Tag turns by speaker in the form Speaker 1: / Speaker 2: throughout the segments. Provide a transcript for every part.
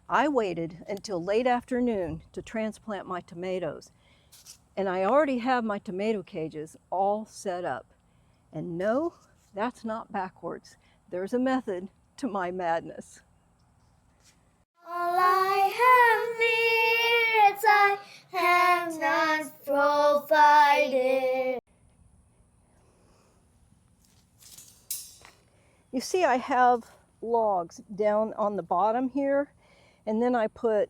Speaker 1: I waited until late afternoon to transplant my tomatoes, and I already have my tomato cages all set up. And no, that's not backwards. There's a method to my madness.
Speaker 2: All I have needs, I have not provided.
Speaker 1: You see, I have logs down on the bottom here, and then I put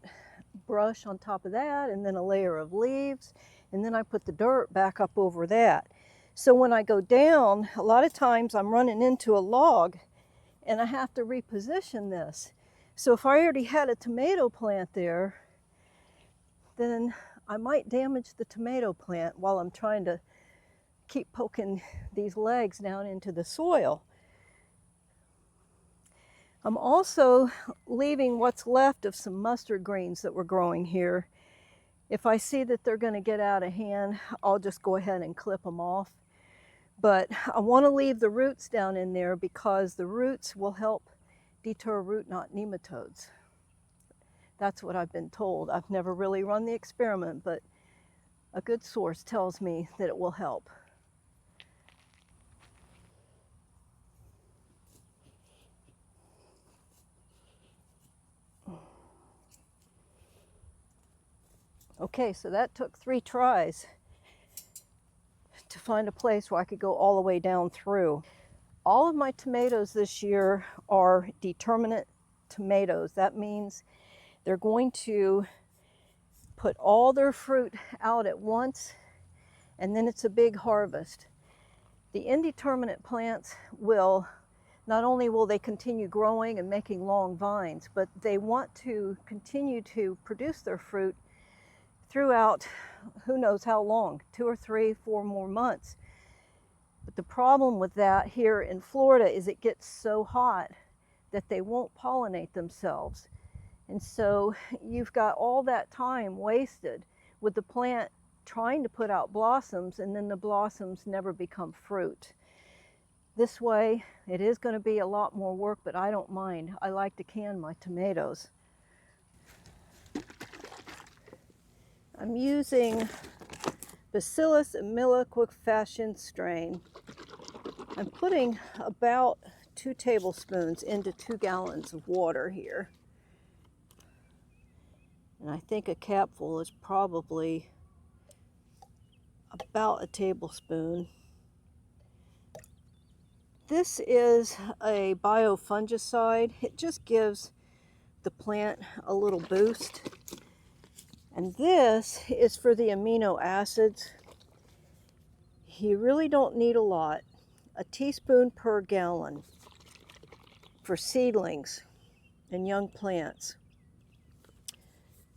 Speaker 1: brush on top of that, and then a layer of leaves, and then I put the dirt back up over that. So when I go down, a lot of times I'm running into a log and I have to reposition this. So if I already had a tomato plant there, then I might damage the tomato plant while I'm trying to keep poking these legs down into the soil. I'm also leaving what's left of some mustard greens that were growing here. If I see that they're going to get out of hand, I'll just go ahead and clip them off. But I want to leave the roots down in there because the roots will help deter root knot nematodes. That's what I've been told. I've never really run the experiment, but a good source tells me that it will help. Okay, so that took 3 tries to find a place where I could go all the way down through. All of my tomatoes this year are determinate tomatoes. That means they're going to put all their fruit out at once, and then it's a big harvest. The indeterminate plants will, not only will they continue growing and making long vines, but they want to continue to produce their fruit throughout who knows how long, 2 or 3, 4 more months. But the problem with that here in Florida is it gets so hot that they won't pollinate themselves. And so you've got all that time wasted with the plant trying to put out blossoms, and then the blossoms never become fruit. This way, it is going to be a lot more work, but I don't mind. I like to can my tomatoes. I'm using Bacillus aemiloquifaciens strain. I'm putting about 2 tablespoons into 2 gallons of water here. And I think a capful is probably about a tablespoon. This is a biofungicide. It just gives the plant a little boost. And this is for the amino acids. You really don't need a lot. A teaspoon per gallon for seedlings and young plants.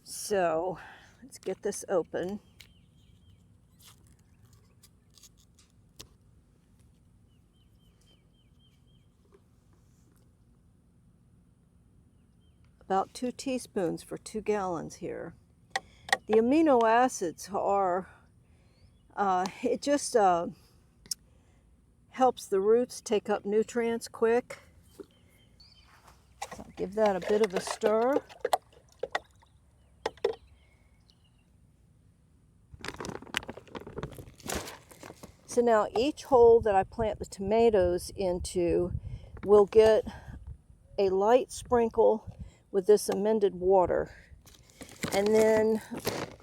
Speaker 1: So let's get this open. About 2 teaspoons for 2 gallons here. The amino acids are, it just helps the roots take up nutrients quick. So I'll give that a bit of a stir. So now each hole that I plant the tomatoes into will get a light sprinkle with this amended water. And then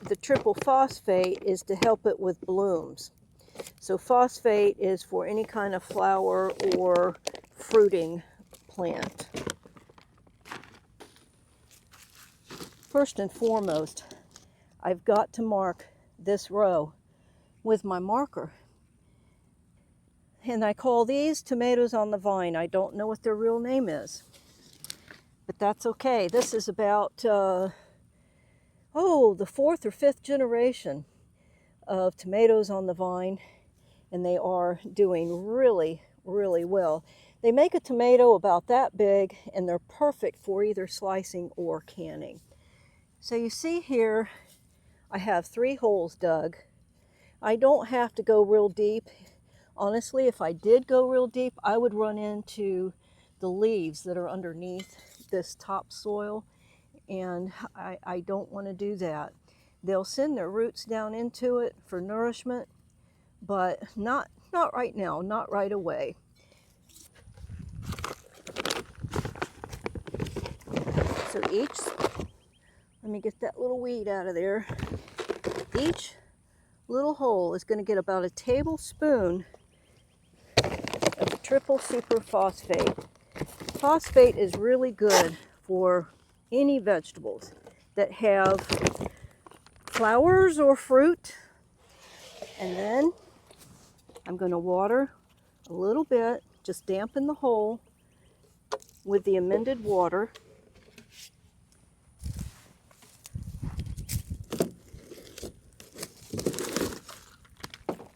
Speaker 1: the triple phosphate is to help it with blooms. So phosphate is for any kind of flower or fruiting plant. First and foremost, I've got to mark this row with my marker. And I call these tomatoes on the vine. I don't know what their real name is, but that's okay. This is about, the 4th or 5th generation of tomatoes on the vine, and they are doing really, really well. They make a tomato about that big, and they're perfect for either slicing or canning. So you see here, I have 3 holes dug. I don't have to go real deep. Honestly, if I did go real deep, I would run into the leaves that are underneath this topsoil, and I don't want to do that. They'll send their roots down into it for nourishment, but not right now, not right away. So let me get that little weed out of there. Each little hole is going to get about a tablespoon of triple superphosphate. Phosphate is really good for any vegetables that have flowers or fruit. And then I'm going to water a little bit, just dampen the hole with the amended water.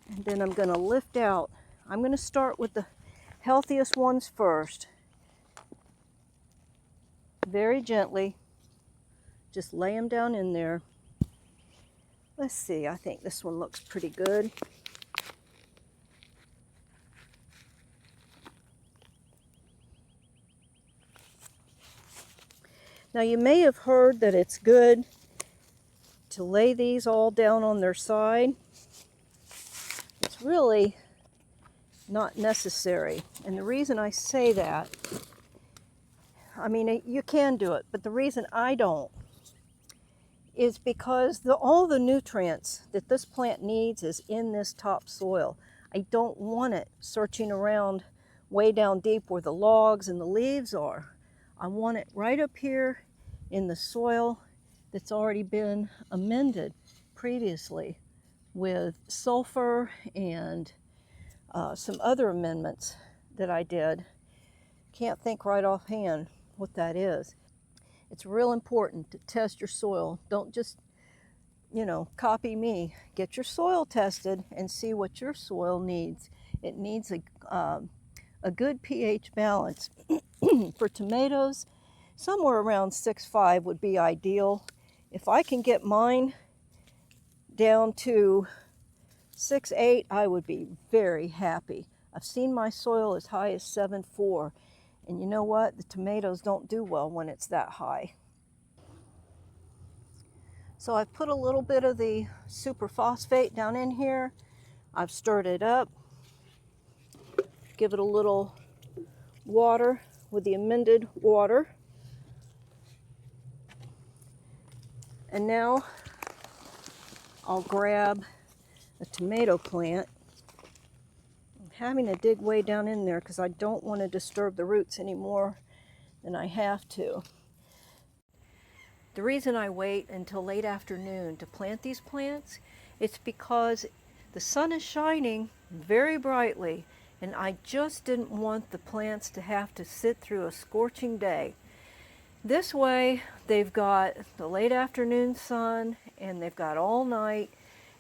Speaker 1: And then I'm going to lift out. I'm going to start with the healthiest ones first. Very gently, just lay them down in there. Let's see, I think this one looks pretty good. Now you may have heard that it's good to lay these all down on their side. It's really not necessary. And the reason I say that, I mean, you can do it, but the reason I don't is because all the nutrients that this plant needs is in this topsoil. I don't want it searching around way down deep where the logs and the leaves are. I want it right up here in the soil that's already been amended previously with sulfur and some other amendments that I did. Can't think right offhand what that is. It's real important to test your soil. Don't just, copy me. Get your soil tested and see what your soil needs. It needs a good pH balance. For tomatoes, somewhere around 6.5 would be ideal. If I can get mine down to 6.8, I would be very happy. I've seen my soil as high as 7.4. And you know what? The tomatoes don't do well when it's that high. So I've put a little bit of the superphosphate down in here. I've stirred it up. Give it a little water with the amended water. And now I'll grab a tomato plant. I'm having to dig way down in there because I don't want to disturb the roots any more than I have to. The reason I wait until late afternoon to plant these plants, it's because the sun is shining very brightly, and I just didn't want the plants to have to sit through a scorching day. This way, they've got the late afternoon sun, and they've got all night,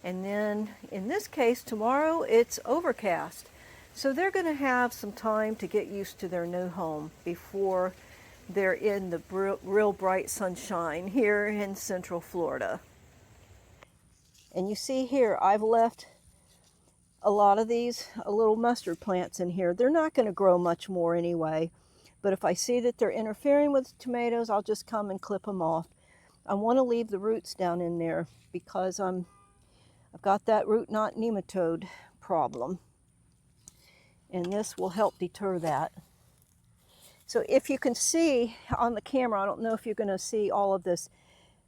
Speaker 1: and then in this case, tomorrow it's overcast. So they're going to have some time to get used to their new home before they're in the real bright sunshine here in Central Florida. And you see here, I've left a lot of these little mustard plants in here. They're not going to grow much more anyway, but if I see that they're interfering with tomatoes, I'll just come and clip them off. I want to leave the roots down in there because I've got that root knot nematode problem, and this will help deter that. So if you can see on the camera, I don't know if you're going to see all of this.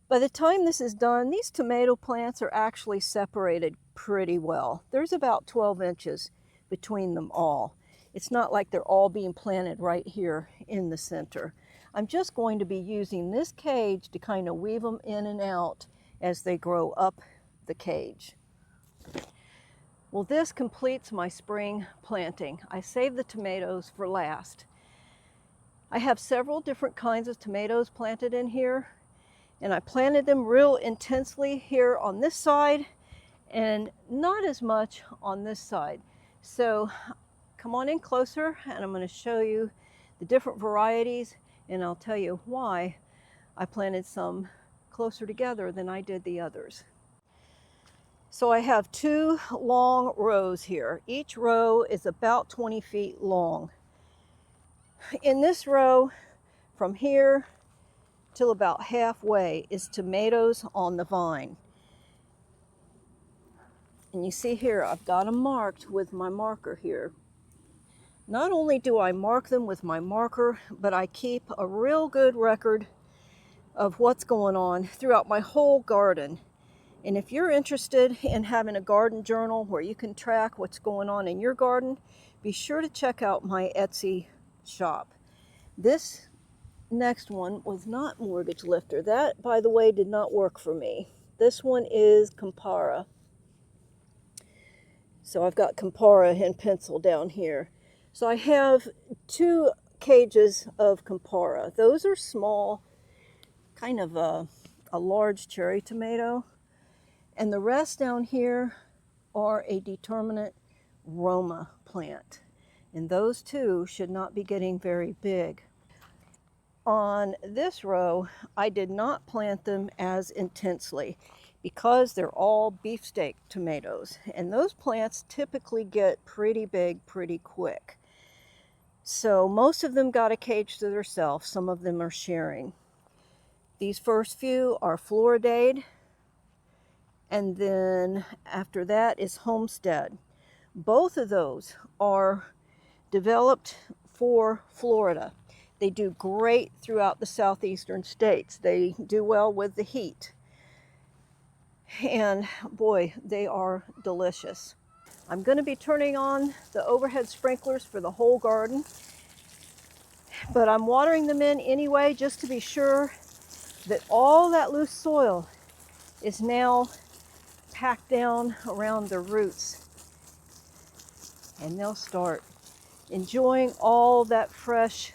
Speaker 1: By the time this is done, these tomato plants are actually separated pretty well. There's about 12 inches between them all. It's not like they're all being planted right here in the center. I'm just going to be using this cage to kind of weave them in and out as they grow up the cage. Well, this completes my spring planting. I saved the tomatoes for last. I have several different kinds of tomatoes planted in here, and I planted them real intensely here on this side and not as much on this side. So come on in closer and I'm going to show you the different varieties, and I'll tell you why I planted some closer together than I did the others. So I have two long rows here. Each row is about 20 feet long. In this row, from here till about halfway is tomatoes on the vine. And you see here, I've got them marked with my marker here. Not only do I mark them with my marker, but I keep a real good record of what's going on throughout my whole garden. And if you're interested in having a garden journal where you can track what's going on in your garden, be sure to check out my Etsy shop. This next one was not Mortgage Lifter. That, by the way, did not work for me. This one is Compara. So I've got Compara in pencil down here. So I have 2 cages of Compara. Those are small, kind of a large cherry tomato. And the rest down here are a determinate Roma plant. And those 2 should not be getting very big. On this row, I did not plant them as intensely because they're all beefsteak tomatoes. And those plants typically get pretty big pretty quick. So most of them got a cage to themselves. Some of them are sharing. These first few are Floridade. And then after that is Homestead. Both of those are developed for Florida. They do great throughout the southeastern states. They do well with the heat. And boy, they are delicious. I'm going to be turning on the overhead sprinklers for the whole garden, but I'm watering them in anyway just to be sure that all that loose soil is now packed down around the roots, and they'll start enjoying all that fresh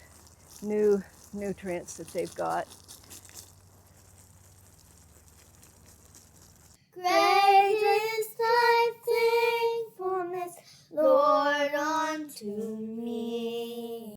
Speaker 1: new nutrients that they've got.
Speaker 2: Great is thy faithfulness, Lord, unto me.